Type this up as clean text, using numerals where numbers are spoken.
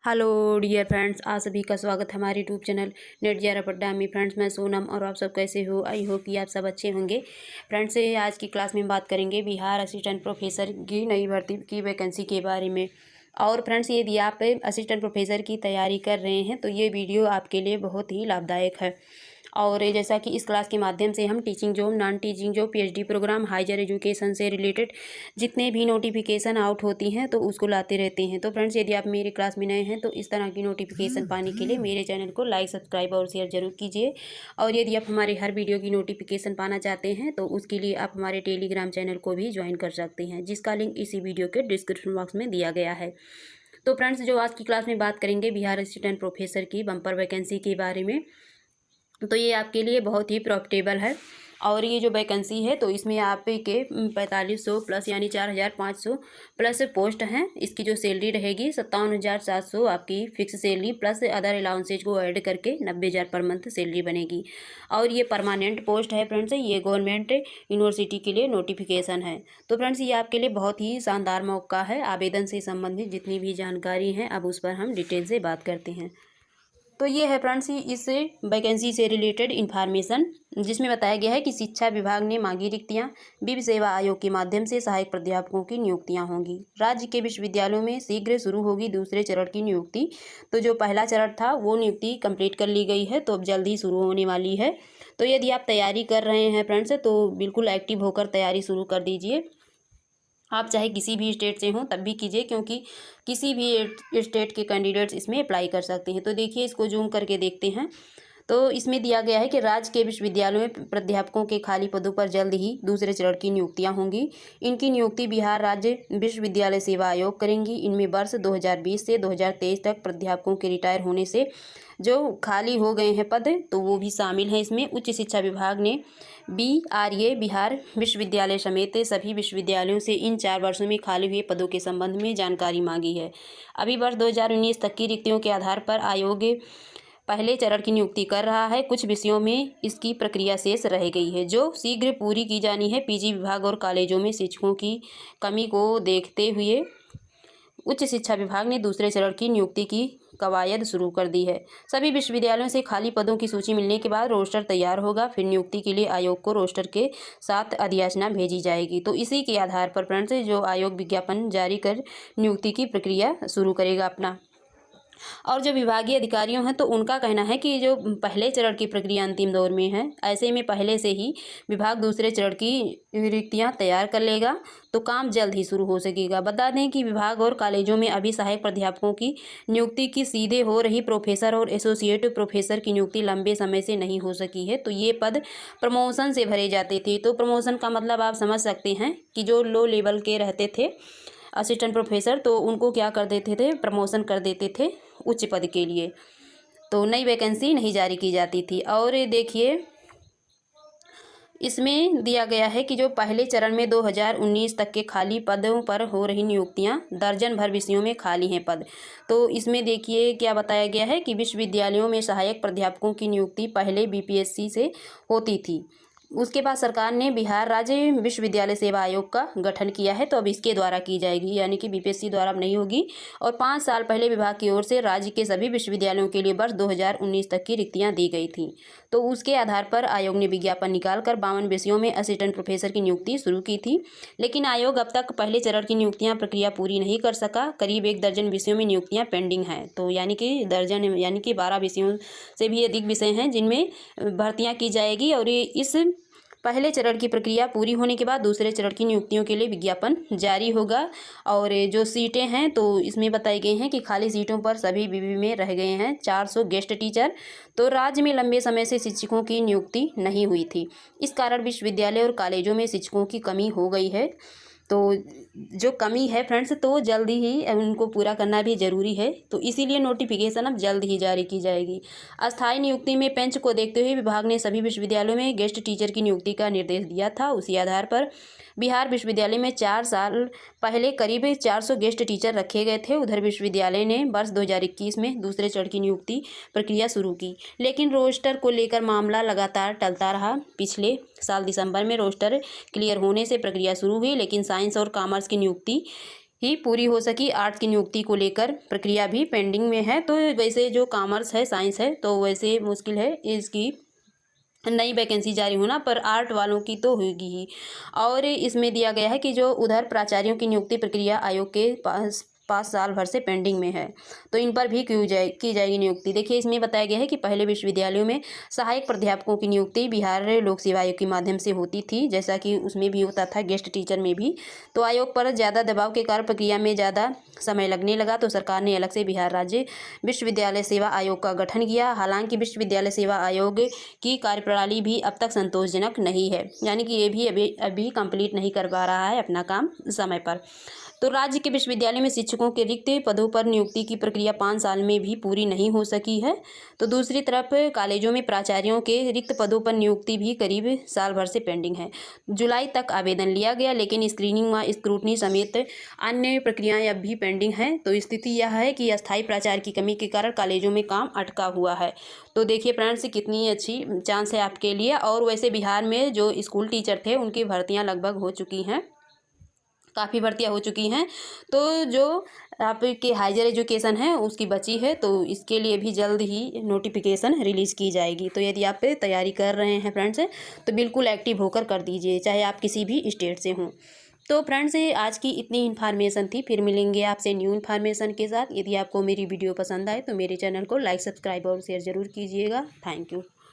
Hello dear friends, आप सभी का स्वागत है हमारे यूट्यूब चैनल नेट जियारा पड्डा में। फ्रेंड्स, मैं सोनम और आप सब कैसे हो? आई होप कि आप सब अच्छे होंगे। फ्रेंड्स, आज की क्लास में बात करेंगे बिहार असिस्टेंट प्रोफेसर की नई भर्ती की वैकेंसी के बारे में। और फ्रेंड्स, यदि आप असिस्टेंट प्रोफेसर की तैयारी कर रहे हैं तो ये वीडियो आपके लिए बहुत ही लाभदायक है। और जैसा कि इस क्लास के माध्यम से हम teaching job, non teaching job, PhD programme, higher education से रिलेटेड जितने भी नोटिफिकेशन आउट होती हैं तो उसको लाते रहते हैं। तो फ्रेंड्स, यदि आप मेरे क्लास में नए हैं तो इस तरह की नोटिफिकेशन पाने के लिए मेरे चैनल को लाइक, सब्सक्राइब और शेयर जरूर कीजिए। और यदि आप हमारे हर वीडियो की नोटिफिकेशन पाना चाहते हैं तो उसके लिए आप हमारे टेलीग्राम चैनल को भी ज्वाइन कर सकते हैं, जिसका लिंक इसी वीडियो के डिस्क्रिप्शन बॉक्स में दिया गया है। तो फ्रेंड्स, जो आज की क्लास में बात करेंगे बिहार असिस्टेंट प्रोफेसर की बम्पर वैकेंसी के बारे में, तो ये आपके लिए बहुत ही प्रॉफिटेबल है। और ये जो वैकेंसी है तो इसमें आपके 4500 प्लस यानी 4500 प्लस पोस्ट हैं। इसकी जो सैलरी रहेगी 57,700 आपकी fix salary plus other allowances को ऐड करके 90,000 पर मंथ सैलरी बनेगी। और ये परमानेंट पोस्ट है फ्रेंड्स, ये गवर्नमेंट यूनिवर्सिटी के लिए नोटिफिकेशन है। तो फ्रेंड्स, ये आपके लिए बहुत ही शानदार मौका है। आवेदन से संबंधित जितनी भी जानकारी है अब उस पर हम डिटेल से बात करते हैं। तो ये है फ्रेंड्स इस वैकेंसी से रिलेटेड इन्फॉर्मेशन, जिसमें बताया गया है कि शिक्षा विभाग ने मांगी रिक्तियां, विधि सेवा आयोग के माध्यम से सहायक प्राध्यापकों की नियुक्तियां होंगी। राज्य के विश्वविद्यालयों में शीघ्र शुरू होगी दूसरे चरण की नियुक्ति। तो जो पहला चरण था वो नियुक्ति कंप्लीट कर ली गई है, तो अब जल्द ही शुरू होने वाली है। तो यदि आप तैयारी कर रहे हैं फ्रेंड्स तो बिल्कुल एक्टिव होकर तैयारी शुरू कर दीजिए। आप चाहे किसी भी स्टेट से हों तब भी कीजिए, क्योंकि किसी भी स्टेट के कैंडिडेट्स इसमें अप्लाई कर सकते हैं। तो देखिए, इसको जूम करके देखते हैं। तो इसमें दिया गया है कि राज्य के विश्वविद्यालयों में प्राध्यापकों के खाली पदों पर जल्द ही दूसरे चरण की नियुक्तियां होंगी। इनकी नियुक्ति बिहार राज्य विश्वविद्यालय सेवा आयोग करेंगी। इनमें वर्ष 2020 से 2023 तक प्राध्यापकों के रिटायर होने से जो खाली हो गए हैं पद तो वो भी शामिल हैं इसमें। उच्च शिक्षा विभाग ने BRA बिहार विश्वविद्यालय समेत सभी विश्वविद्यालयों से इन 4 वर्षों में खाली हुए पदों के संबंध में जानकारी मांगी है। अभी वर्ष 2019 तक की रिक्तियों के आधार पर आयोग पहले चरण की नियुक्ति कर रहा है। कुछ विषयों में इसकी प्रक्रिया शेष रह गई है जो शीघ्र पूरी की जानी है। PG विभाग और कॉलेजों में शिक्षकों की कमी को देखते हुए उच्च शिक्षा विभाग ने दूसरे चरण की नियुक्ति की कवायद शुरू कर दी है। सभी विश्वविद्यालयों से खाली पदों की सूची मिलने के बाद रोस्टर तैयार होगा। फिर नियुक्ति के लिए आयोग को रोस्टर के साथ अधियाचना भेजी जाएगी। तो इसी के आधार पर फ्रेंड्स जो आयोग विज्ञापन जारी कर नियुक्ति की प्रक्रिया शुरू करेगा अपना। और जो विभागीय अधिकारियों हैं तो उनका कहना है कि जो पहले चरण की प्रक्रिया अंतिम दौर में है, ऐसे में पहले से ही विभाग दूसरे चरण की रिक्तियां तैयार कर लेगा तो काम जल्द ही शुरू हो सकेगा। बता दें कि विभाग और कॉलेजों में अभी सहायक प्राध्यापकों की नियुक्ति की सीधे हो रही प्रोफेसर और एसोसिएट प्रोफेसर की नियुक्ति लंबे समय से नहीं हो सकी है। तो ये पद प्रमोशन से भरे जाते थे। तो प्रमोशन का मतलब आप समझ सकते हैं कि जो लो लेवल के रहते थे असिस्टेंट प्रोफेसर तो उनको क्या कर देते थे, प्रमोशन कर देते थे उच्च पद के लिए। तो नई वैकेंसी नहीं जारी की जाती थी। और देखिए, इसमें दिया गया है कि जो पहले चरण में 2019 तक के खाली पदों पर हो रही नियुक्तियां, दर्जन भर विषयों में खाली हैं पद। तो इसमें देखिए क्या बताया गया है कि विश्वविद्यालयों में सहायक प्राध्यापकों की नियुक्ति पहले BPSC से होती थी। उसके बाद सरकार ने बिहार राज्य विश्वविद्यालय सेवा आयोग का गठन किया है, तो अब इसके द्वारा की जाएगी, यानी कि BPSC द्वारा अब नहीं होगी। और 5 साल पहले विभाग की ओर से राज्य के सभी विश्वविद्यालयों के लिए वर्ष 2019 तक की रिक्तियां दी गई थी। तो उसके आधार पर आयोग ने विज्ञापन निकालकर 52 विषयों में असिस्टेंट प्रोफेसर की नियुक्ति शुरू की थी। लेकिन आयोग अब तक पहले चरण की नियुक्तियां प्रक्रिया पूरी नहीं कर सका। करीब 1 दर्जन विषयों में नियुक्तियां पेंडिंग हैं। तो यानी कि दर्जन यानी कि 12 विषयों से भी अधिक विषय हैं जिनमें भर्तियां की जाएगी। और ये इस पहले चरण की प्रक्रिया पूरी होने के बाद दूसरे चरण की नियुक्तियों के लिए विज्ञापन जारी होगा। और जो सीटें हैं तो इसमें बताई गई हैं कि खाली सीटों पर सभी विवि में रह गए हैं 400 गेस्ट टीचर। तो राज्य में लंबे समय से शिक्षकों की नियुक्ति नहीं हुई थी। इस कारण विश्वविद्यालय और कॉलेजों में शिक्षकों की कमी हो गई है। तो जो कमी है फ्रेंड्स तो जल्दी ही उनको पूरा करना भी ज़रूरी है। तो इसीलिए नोटिफिकेशन अब जल्द ही जारी की जाएगी। अस्थायी नियुक्ति में पेंच को देखते हुए विभाग ने सभी विश्वविद्यालयों में गेस्ट टीचर की नियुक्ति का निर्देश दिया था। उसी आधार पर बिहार विश्वविद्यालय में 4 साल पहले करीब 400 गेस्ट टीचर रखे गए थे। उधर विश्वविद्यालय ने वर्ष 2021 में दूसरे चरण की नियुक्ति प्रक्रिया शुरू की, लेकिन रोस्टर को लेकर मामला लगातार टलता रहा। पिछले साल दिसंबर में रोस्टर क्लियर होने से प्रक्रिया शुरू हुई, लेकिन साइंस और कॉमर्स की नियुक्ति ही पूरी हो सकी। आर्ट्स की नियुक्ति को लेकर प्रक्रिया भी पेंडिंग में है। तो वैसे जो कॉमर्स है, साइंस है, तो वैसे मुश्किल है इसकी नई वैकेंसी जारी होना, पर आर्ट वालों की तो होगी ही। और इसमें दिया गया है कि जो उधर प्राचार्यों की नियुक्ति प्रक्रिया आयोग के पास 5 साल भर से पेंडिंग में है, तो इन पर भी की जाएगी नियुक्ति। देखिए, इसमें बताया गया है कि पहले विश्वविद्यालयों में सहायक प्राध्यापकों की नियुक्ति बिहार लोक सेवा आयोग के माध्यम से होती थी, जैसा कि उसमें भी होता था, गेस्ट टीचर में भी। तो आयोग पर ज़्यादा दबाव के कारण प्रक्रिया में ज़्यादा समय लगने लगा, तो सरकार ने अलग से बिहार राज्य विश्वविद्यालय सेवा आयोग का गठन किया। हालांकि विश्वविद्यालय सेवा आयोग की कार्यप्रणाली भी अब तक संतोषजनक नहीं है, यानी कि ये भी अभी कंप्लीट नहीं कर पा रहा है अपना काम समय पर। तो राज्य के विश्वविद्यालय में शिक्षकों के रिक्त पदों पर नियुक्ति की प्रक्रिया 5 साल में भी पूरी नहीं हो सकी है। तो दूसरी तरफ कॉलेजों में प्राचार्यों के रिक्त पदों पर नियुक्ति भी करीब साल भर से पेंडिंग है। जुलाई तक आवेदन लिया गया, लेकिन स्क्रीनिंग व स्क्रूटनी समेत अन्य प्रक्रियाएं अब भी पेंडिंग हैं। तो स्थिति यह है कि अस्थायी प्राचार्य की कमी के कारण कॉलेजों में काम अटका हुआ है। तो देखिए फ्रेंड्स, कितनी अच्छी चांस है आपके लिए। और वैसे बिहार में जो स्कूल टीचर थे उनकी भर्तियाँ लगभग हो चुकी हैं, काफ़ी भर्तियाँ हो चुकी हैं। तो जो आपके हायर एजुकेशन है उसकी बची है, तो इसके लिए भी जल्द ही नोटिफिकेशन रिलीज़ की जाएगी। तो यदि आप तैयारी कर रहे हैं फ्रेंड्स, तो बिल्कुल एक्टिव होकर कर दीजिए, चाहे आप किसी भी स्टेट से हों। तो फ्रेंड्स, आज की इतनी इन्फॉर्मेशन थी। फिर मिलेंगे आपसे न्यू इन्फॉर्मेशन के साथ। यदि आपको मेरी वीडियो पसंद आए तो मेरे चैनल को लाइक, सब्सक्राइब और शेयर ज़रूर कीजिएगा। Thank you.